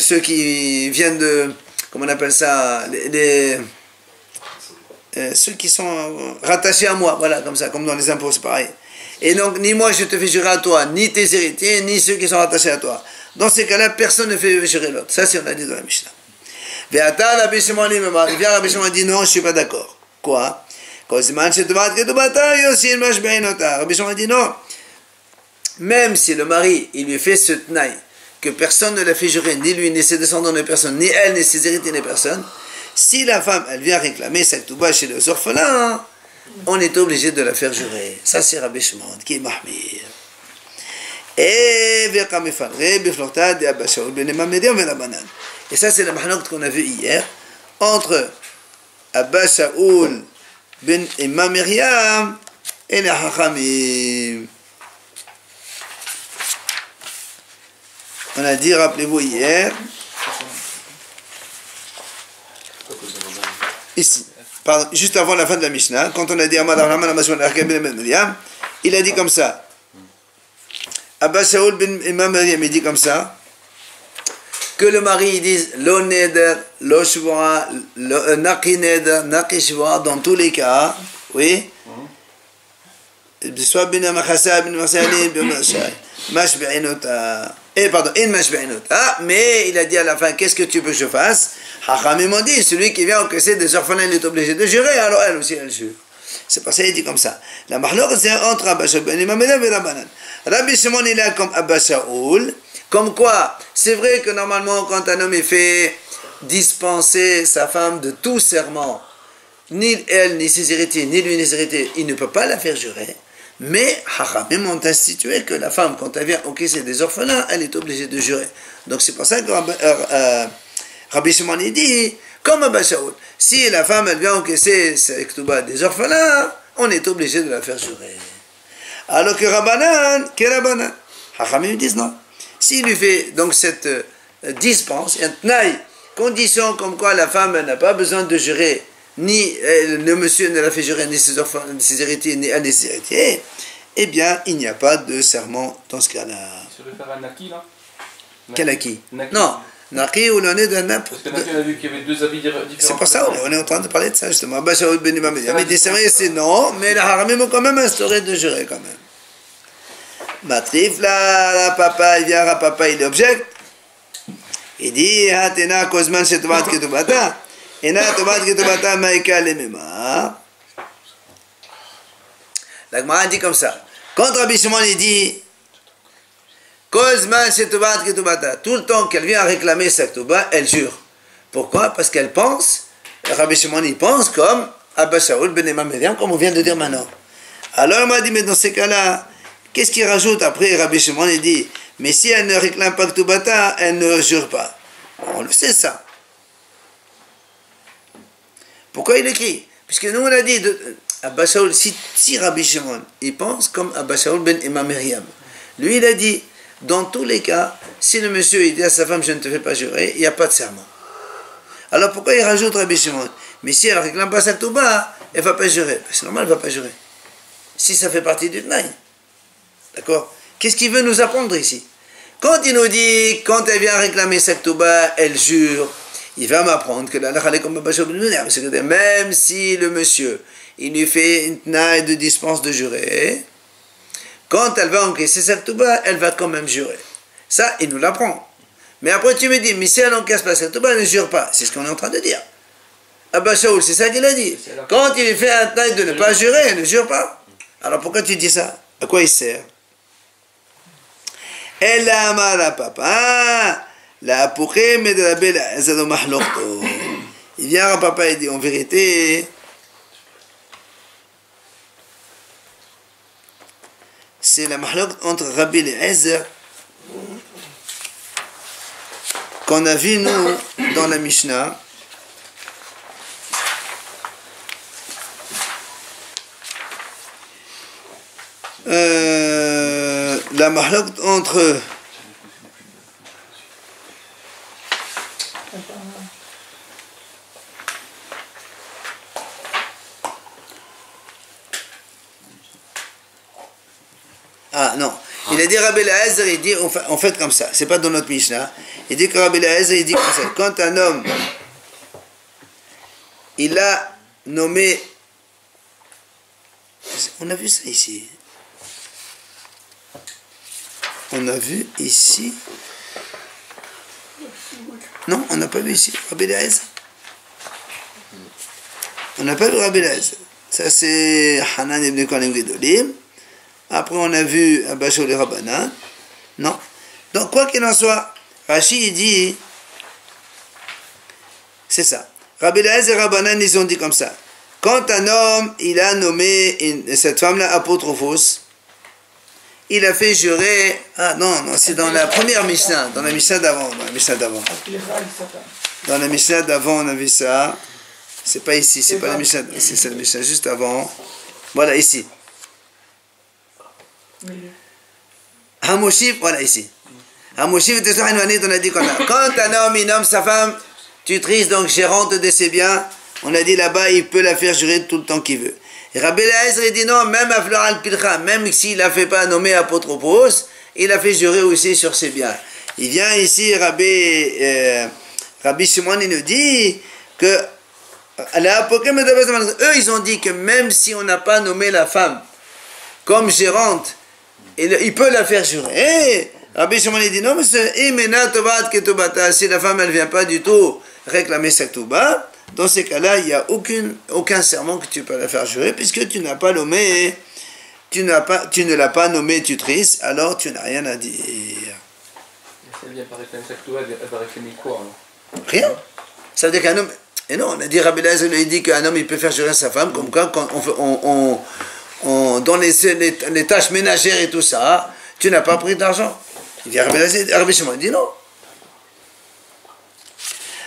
ceux qui viennent de, comment on appelle ça, ceux qui sont rattachés à moi, voilà, comme ça, comme dans les impôts, c'est pareil. Et donc, ni moi je te fais jurer à toi, ni tes héritiers, ni ceux qui sont rattachés à toi. Dans ces cas-là, personne ne fait jurer l'autre. Ça, c'est on a dit dans la Mishnah. Rabbi Shimon dit non, je ne suis pas d'accord. Quoi? Rabbi Shimon dit non. Même si le mari, il lui fait ce tnaï, que personne ne l'a fait jurer, ni lui, ni ses descendants, ni personne, ni elle, ni ses héritiers, ni personne, si la femme, elle vient réclamer sa ketouba chez les orphelins, on est obligé de la faire jurer. Ça, c'est Rabbi Shimon, qui est mahmir. Et ça, c'est la mahnok qu'on a vu hier, entre Abba Shaoul ben Imam Miriam et les Hachamim. On a dit, rappelez-vous hier, ici, pardon, juste avant la fin de la Mishnah, quand on a dit il a dit comme ça. Abba Shaoul ben Imam Miriam, il dit comme ça, que le mari il dise lo neder, lo shvoa, naki neder, naki shvoa, dans tous les cas, oui, soit bin amachasa, bin masali, bin masali, mashbi'inota. Pardon, mais il a dit à la fin, qu'est-ce que tu veux que je fasse? Hachamim m'ont dit, celui qui vient encaisser des orphelins, il est obligé de jurer, alors elle aussi, elle jure. C'est pas ça, il dit comme ça. La mahlok, c'est entre Abba Shaoul ben Imam Miriam et Rabbanan. Rabbi Shimon, il est comme Abba Shaoul, comme quoi, c'est vrai que normalement, quand un homme il fait dispenser sa femme de tout serment, ni elle, ni ses héritiers, ni lui, ni ses héritiers, il ne peut pas la faire jurer. Mais Hachamim ont institué que la femme, quand elle vient encaisser des orphelins, elle est obligée de jurer. Donc c'est pour ça que Rabbi Shimon dit, comme Abba Shaoul, si la femme elle vient encaisser ses ketouba des orphelins, on est obligé de la faire jurer. Alors que Rabbanan, Hachamim disent non. S'il lui fait donc cette dispense, un tnaï, condition comme quoi la femme n'a pas besoin de jurer, ni le monsieur ne l'a fait jurer, ni ses enfants, ni ses héritiers, ni un des héritiers, eh bien, il n'y a pas de serment dans ce cas-là. Il se réfère à Naki, là. Quel acquis? Naki. Non, Naki ou l'on est de n'importe. Parce que Naki, on a vu qu'il y avait deux habits différents. C'est pour ça, on est en train de parler de ça justement. Abba Shaul ben Imam Mediam. Mais des serments, c'est non, mais les haramim ont quand même instauré de jurer quand même. Matrif là, papa, il vient à papa, il objecte. Il dit, Hatena Kozman Shetovat Ketubata. Ena Tobat Ketubata Maïka Lemema. La Gemara dit comme ça. Quand Rabbi Shimon il dit, Kozman Shetovat Ketubata, tout le temps qu'elle vient réclamer sa Ketuba, elle jure. Pourquoi? Parce qu'elle pense, Rabbi Shimon il pense comme Abba Shaul ben Imam Mediam, comme on vient de dire maintenant. Alors il m'a dit, mais dans ces cas-là, qu'est-ce qu'il rajoute après? Rabbi Shimon il dit, mais si elle ne réclame pas Ketubata, elle ne jure pas. On le sait ça. Pourquoi il écrit? Puisque nous on a dit, Abba Shaul, si Rabbi Shimon, il pense comme Abba Shaul ben Imam Miriam. Lui il a dit, dans tous les cas, si le monsieur il dit à sa femme, je ne te fais pas jurer, il n'y a pas de serment. Alors pourquoi il rajoute Rabbi Shimon? Mais si elle ne réclame pas sa Ketouba, elle ne va pas jurer. C'est normal, elle ne va pas jurer. Si ça fait partie du Tnaï. D'accord? Qu'est-ce qu'il veut nous apprendre ici? Quand il nous dit, quand elle vient réclamer sa Ketouba, elle jure, il va m'apprendre que la halakha comme Abba Shaul ben Imam, c'est que même si le monsieur, il lui fait une Tnaï de dispense de jurer, quand elle va encaisser sa Ketouba, elle va quand même jurer. Ça, il nous l'apprend. Mais après tu me dis, mais si elle n'encaisse pas sa Ketouba, elle ne jure pas. C'est ce qu'on est en train de dire. Abba Shaul, c'est ça qu'il a dit. Quand il lui fait un Tnaï de ne pas jurer, elle ne jure pas. Alors pourquoi tu dis ça? À quoi il sert? Elle a mal à papa. La pourrée, mais de la belle, il vient à papa et dit, en vérité, c'est la mahlok entre Rabbi Eliezer qu'on a vu nous dans la Mishnah. La mahlok entre ah non, il a dit Rabbi Eliezer, il dit on fait comme ça, c'est pas dans notre Mishnah. Il dit que Rabbi Eliezer, il dit comme ça, quand un homme il a nommé, on a vu ça ici. On a vu ici. Non, on n'a pas vu ici. Rabbi Eliezer. On n'a pas vu Rabbi Eliezer. Ça c'est Hanan ibn Kohanim Gedolim. Après on a vu Abba Shaul et Rabbanan. Non. Donc quoi qu'il en soit, Rashi il dit, c'est ça. Rabbi Eliezer et Rabbanan ils ont dit comme ça. Quand un homme il a nommé cette femme-là apotrophos, il a fait jurer. Ah non, c'est dans la première Mishnah, dans la Mishnah d'avant. Dans la Mishnah d'avant, on a vu ça. C'est pas ici, c'est pas la Mishnah, c'est la Mishnah juste avant. Voilà, ici. Hamoshif, voilà ici. Hamoshif, on a dit qu'on a. Quand un homme, il nomme sa femme tutrice, donc gérante de ses biens, on a dit là-bas, il peut la faire jurer tout le temps qu'il veut. Et Rabbi Eliezer dit non, même à Floral Pilcha, même s'il ne l'a fait pas nommer apotropos, il a fait jurer aussi sur ses biens. Il vient ici, Rabbi Shimon, il nous dit que eux, ils ont dit que même si on n'a pas nommé la femme comme gérante, il peut la faire jurer. Rabbi Shimon, il dit non, mais si la femme, elle ne vient pas du tout réclamer sa Ketouba, dans ces cas-là, il n'y a aucun serment que tu peux la faire jurer, puisque tu n'as pas nommé, tu ne l'as pas nommée tutrice, alors tu n'as rien à dire. Si elle vient pas réclamer sa Ketouba, elle va réclamer quoi alors? Rien. Ça veut dire qu'un homme. Et non, on a dit, Rabbi Eliezer il dit qu'un homme il peut faire jurer sa femme, comme quoi quand dans les tâches ménagères et tout ça, tu n'as pas pris d'argent. Il dit Rabbi Shimon, il dit non.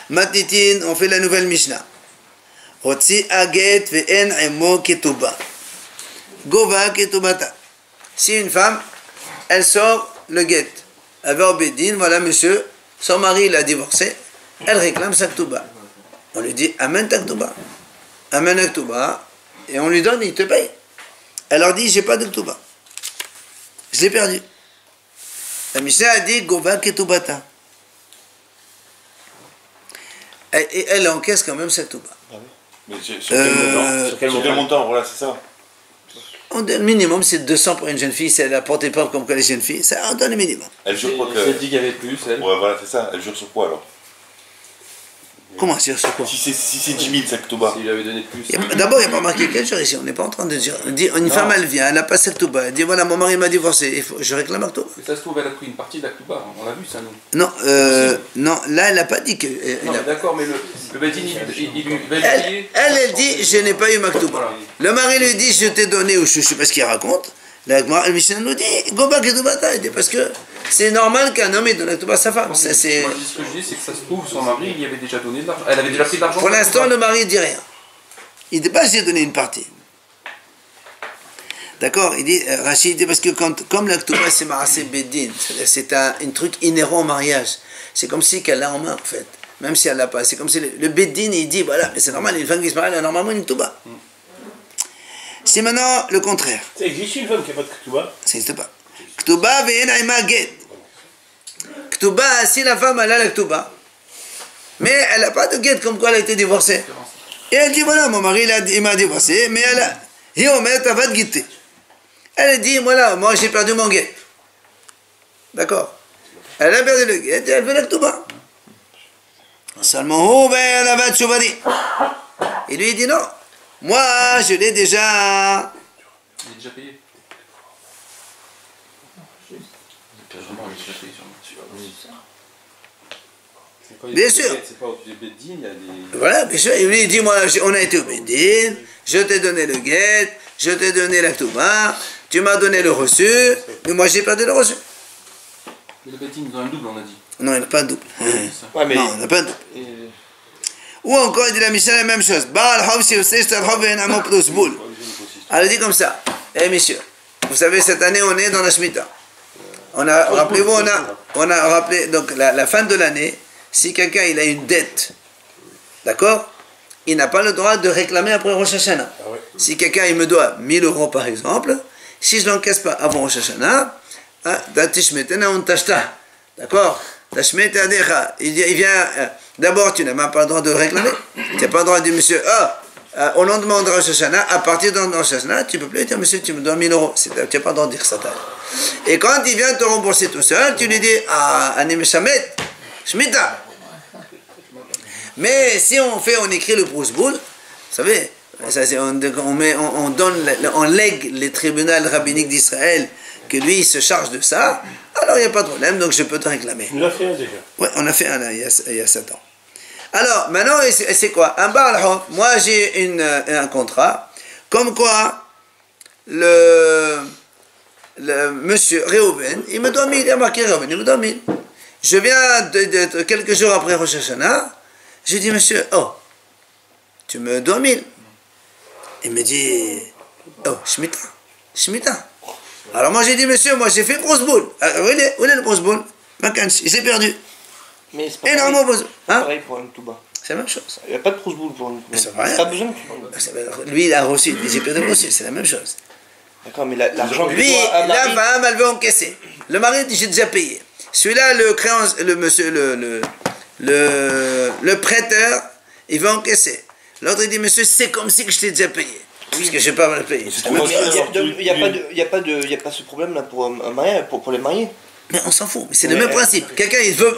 Matnitin, on fait la nouvelle Mishnah. Hotzi aget ve'en emo ketuba. Gova ketubata. Si une femme, elle sort le get, elle va au Bédine, voilà monsieur, son mari l'a divorcé, elle réclame sa ketuba. On lui dit amène ta ketuba. Amène la ketuba, et on lui donne, il te paye. Elle leur dit j'ai pas de ketuba. Je l'ai perdu. La Mishnah a dit Gova Ketubata. Et elle encaisse quand même cette Touba. Mais sur quel montant Sur quel Sur quel montant, voilà, c'est ça. On donne le minimum, c'est 200 pour une jeune fille. Si elle a porté pas comme que les jeunes filles, ça, on donne le minimum. Elle jure quoi Elle que. dit qu'il y avait plus, elle. Ouais, voilà, c'est ça. Elle jure sur quoi alors? Comment c'est sur quoi? Si c'est 10 000, c'est Ktouba. S'il avait donné plus. D'abord, il n'y a pas marqué quel jour ici. On n'est pas en train de dire. Une femme, elle vient, elle n'a pas cette Touba. Elle dit voilà, mon mari m'a divorcé. Je réclame la Touba. Mais ça se trouve, elle a pris une partie de la Touba. On l'a vu, ça, nous. Non, non, là, elle n'a pas dit que. Non, mais d'accord, mais le Bedin, il lui va lui payer. Elle dit je n'ai pas eu ma Touba. Voilà. Le mari lui dit je t'ai donné, ou je ne sais pas ce qu'il raconte. La Mishnah nous dit go back to Bata. Parce que c'est normal qu'un homme ait donné la Touba à sa femme. Moi, ce que je dis, c'est que ça se trouve, son mari, il y avait déjà donné de l'argent. Elle avait déjà pris de l'argent. Pour l'instant, le mari ne dit rien. Il ne dit pas j'ai donné une partie. D'accord? Il dit, Rachid dit, parce que comme la Ktouba c'est Marasé Beddin, c'est un truc inhérent au mariage. C'est comme si qu'elle l'a en main, en fait. Même si elle l'a pas. C'est comme si le Beddin, il dit, voilà, mais c'est normal, une femme qui se marie, elle a normalement une Ktouba. C'est maintenant le contraire. Ça existe une femme qui n'a pas de Ktouba? Ça n'existe pas. Ktouba ve'en get. Ktouba, si la femme elle a la Ktouba, mais elle n'a pas de get comme quoi elle a été divorcée. Et elle dit voilà, mon mari il m'a divorcé, mais elle a. Et on met ta va de guetter. Elle dit voilà, moi j'ai perdu mon get. D'accord? Elle a perdu le get et elle veut la Ktouba. Seulement, oh ben elle avait Tchoubadi. Il lui dit non, moi je l'ai déjà. Il est déjà payé. Bien sûr. C'est pas au Bedin, il y a des. Voilà, bien sûr. Il lui dit, moi, on a été au Bédine, je t'ai donné le guet, je t'ai donné la Ktouba, tu m'as donné le reçu, mais moi j'ai perdu le reçu. Mais le Bedin, ils ont un double, on a dit. Non, il n'a pas un double. Ouais, mais. Non, il n'a pas un double. Ou encore, il dit la Mishnah la même chose. Elle dit comme ça. Eh, messieurs, vous savez, cette année, on est dans la Shemitah. Rappelez-vous, on a rappelé, donc la fin de l'année, si quelqu'un il a une dette, d'accord, il n'a pas le droit de réclamer après Rosh Hashanah. Si quelqu'un il me doit 1000 euros par exemple, si je ne l'encaisse pas avant Rosh Hashanah, d'accord, il vient, d'abord tu n'as même pas le droit de réclamer, tu n'as pas le droit de dire monsieur, au lendemain de Rosh Hashanah, à partir de Rosh Hashanah, tu ne peux plus dire monsieur tu me dois 1000 euros, tu n'as pas le droit de dire ça. Et quand il vient te rembourser tout seul, tu lui dis Anim Shamet, Shmita. Mais si on écrit le Prousboul, vous savez, ça, on lègue les tribunaux rabbiniques d'Israël, que lui il se charge de ça, alors il n'y a pas de problème, donc je peux te réclamer. On l'a fait un déjà. Oui, on a fait un là, il y a 7 ans. Alors, maintenant, c'est quoi? Un bar, moi j'ai un contrat, comme quoi le monsieur Réhouven, il me doit 1000, il a marqué Réhouven, il me doit 1000. Je viens de quelques jours après Rosh Hashanah, j'ai dit, monsieur, oh, tu me dois 1000. Il me dit, oh, Shemitah. Alors moi j'ai dit, monsieur, moi j'ai fait Prousboul. Où est le Prousboul? Il s'est perdu. Mais c'est pas Énormément pareil, hein? pareil pour un Touba. C'est la même chose. Il n'y a pas de Prousboul pour un Touba. Ça va rien. Pas besoin de Touba. Lui il a reçu, j'ai perdu le reçu, c'est la même chose. D'accord, mais l'argent que Lui, doit un la mari- femme, elle veut encaisser. Le mari dit, j'ai déjà payé. Celui-là, le prêteur, il veut encaisser. L'autre, il dit, monsieur, c'est comme si que je t'ai déjà payé. Puisque je n'ai pas mal payé. Mais il n'y a pas ce problème-là pour un mariage, pour les mariés. Mais on s'en fout. C'est le même principe. Quelqu'un, il veut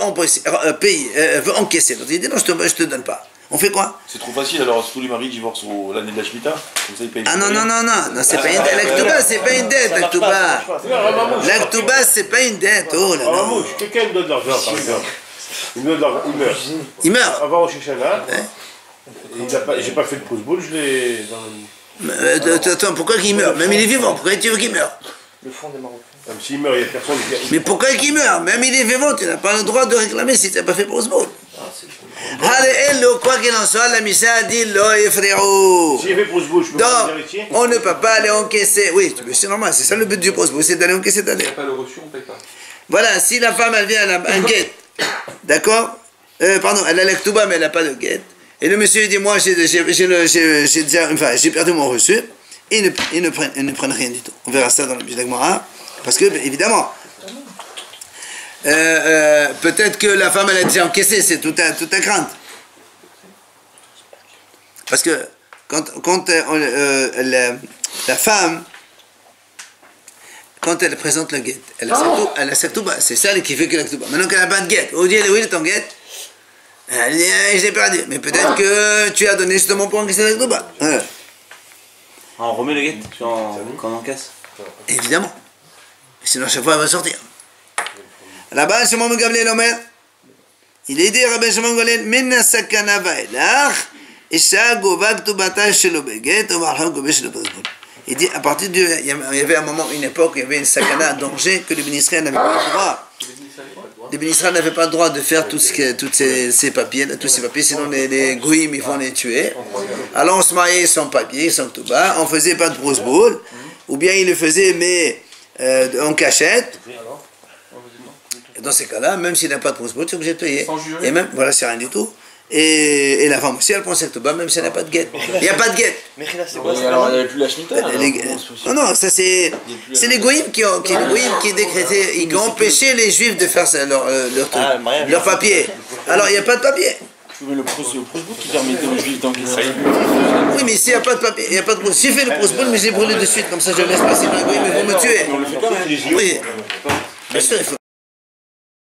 payer, veut encaisser. L'autre, il dit, non, je te donne pas. On fait quoi? C'est trop facile alors, si tous les maris divorcent l'année de la Shemitah, comme ça ils payent. Ah non, c'est pas une dette. L'Aktuba, c'est pas une dette, l'Aktuba. L'Aktuba, c'est pas une dette. Oh là là. Ramouche, quelqu'un me donne de l'argent par exemple. Il me donne de l'argent, il meurt. Il meurt. Avant Rosh Hashanah, j'ai pas fait de Prousboul, je l'ai dans le. Attends, pourquoi qu'il meurt? Même il est vivant, pourquoi tu veux qu'il meure? Le fond des Marocains. Même s'il meurt, il n'y a personne qui. Mais pourquoi qu'il meurt? Même il est vivant, tu n'as pas le droit de réclamer si tu n'as pas fait Prousboul. Quoi qu'il en soit, la Mishnah a dit Lo Efrero. Si j'ai fait Prousboul, je peux pas Donc, les héritiers. on ne peut pas aller encaisser. Oui, c'est normal, c'est ça le but du Prousboul, c'est d'aller encaisser ta Il n'y a dette. pas le reçu, on ne paye pas. Voilà, si la femme elle vient, elle a un guet, d'accord? Pardon, elle a l'Aktuba, mais elle n'a pas de guet. Et le monsieur il dit moi j'ai perdu mon reçu. Ils ne prennent rien du tout. On verra ça dans le Mishnah Gemara. Parce que, évidemment, peut-être que la femme, elle a déjà encaissé, c'est toute la crainte. Parce que quand la femme, quand elle présente le guet, elle a sa ketouba, c'est ça qui fait que la ketouba. Maintenant qu'elle n'a pas de guet, on dit, où est ton guet? Elle dit, je l'ai perdu. Mais peut-être que tu as donné justement pour encaisser la ketouba. On remet le guet quand on encaisse. Évidemment. Sinon, à chaque fois, elle va sortir. Rabban Shimon ben Gamliel Omer, il est dit, Rabban Shimon ben Gamliel, Minna sakana vaelach, Isha gova ktubata shelo beget, ou marham gove shelo bezbol. Il dit, à partir du... Il y avait un moment, une époque, il y avait une sakana, un danger, que les bénisraëls n'avaient pas le droit. Les bénisraëls n'avaient pas le droit de faire tous ces papiers, sinon les goïms, ils vont les tuer. Alors on se mariait sans papier, sans ktuba, on faisait pas de brousse-boule, ou bien ils le faisaient, mais en cachette. Et dans ces cas-là, même s'il n'a pas de brousse-boule, tu es obligé de payer. Et même, voilà, c'est rien du tout. Et la femme aussi, elle prend cette bas même si elle n'a pas de guette. Il n'y a pas de guette. Mais c'est quoi ça? Alors, il n'y avait plus la Shemitah. Non, ça c'est les goïms qui décrétaient, qui ont empêché les juifs de faire leur papier. Alors, il n'y a pas de papier. Mais le procès-book qui permettait aux juifs d'encaisser. Oui, mais s'il n'y a pas de papier, il n'y a pas de procès. Si je fais le procès-book, mais je l'ai brûlé de suite, comme ça je laisse passer dans les goïms, ils vont me tuer. On le fait quand même. Oui. Bien sûr, il faut.